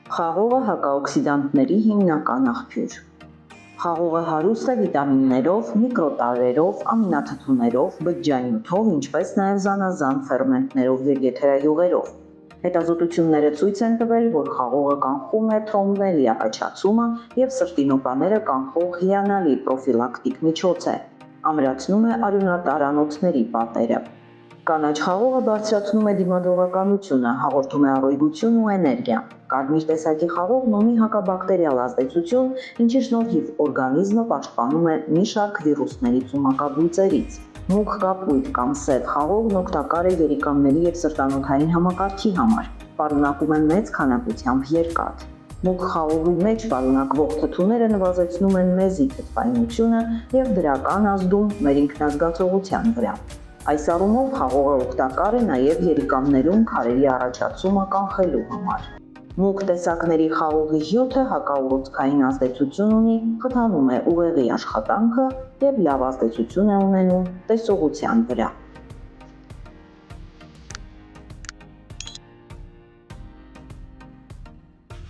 Խաղողը հակաօքսիդանտների հիմնական աղբյուր։ Խաղողը հարուստ է վիտամիններով, միկրոտարրերով, ամինաթթուներով, բջջանյութով, ինչպես նաև զանազան ֆերմենտներով և եթերայուղերով։ Հետազոտությունները ցույց են տվել, որ խաղողը կանխում է թրոմբների առաջացումը և սրտի նոպաները կանխող հիանալի պրոֆիլակտիկ միջոց է, ամրացնում է արյունատար անոթների պատերը։ Կանաչ խաղողը բարձրացնում է դիմադրողականությունը, հաղորդում է առողջություն ու էներգիա։ Կարմիր տեսակի խաղողն ունի հակաբակտերիալ ազդեցություն, ինչի շնորհիվ օրգանիզմը պաշտպանում է մի շարք վիրուսներից ու մակաբույծերից։ Մուգ կապույտ կամ սև խաղողն օգտակար է երիկամների և սրտանոթային համակարգի համար, պարունակում է մեծ քանակությամբ երկաթ։ Մուգ խաղողի մեջ պարունակվող թթուները նվազեցնում են մեզի թթվայնությունը և դրական ազդում մեր ինքնազգացողության վրա։ Այս առումով խաղողը օգտակար է նաև երիկամներում քարերի առաջացումը կանխելու համար։ Մուգ տեսակների խաղողի հյութը հակաուռուցքային ազդեցություն ունի, խթանում է ուղեղի աշխատանքը և լավ ազդեցություն է ունենում տեսողության վրա։